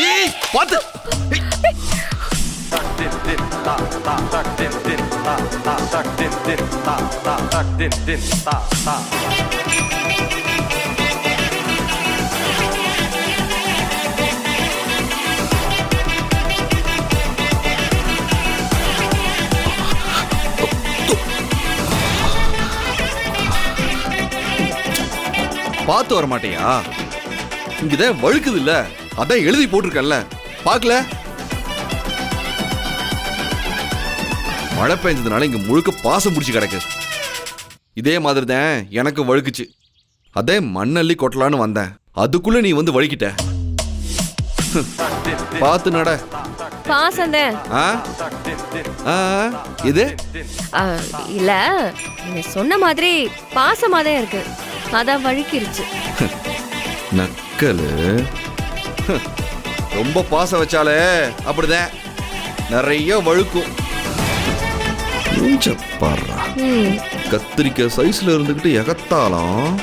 ஏய் பாத்து. பார்த்து வர மாட்டியா? இங்கதான் வழுக்குது இல்ல, அதான் எழுதி போட்டிருக்கல, பாக்கல? மழை பெஞ்சதுனால இங்க முழுக்க பாசம் பிடிச்சி கிடக்கு. இதே மாதிரி தான் எனக்கு வழுக்குச்சு. அதே மண்ணள்ளி கொட்டலான்னு வந்தேன், அதுக்குள்ள நீ வந்து வழுக்கிட்ட. பார்த்து நட. பாசம் இது இல்ல, நீங்க சொன்ன மாதிரி பாசமா தான் இருக்கு, அதான் வழுக்கிருச்சு. நக்கலு. ரொம்ப பாசம் வச்சாலே அப்படிதான் நிறைய வழுக்கும். பாடுறா, கத்திரிக்காய் சைஸ்ல இருந்துகிட்டு எகத்தாலாம்.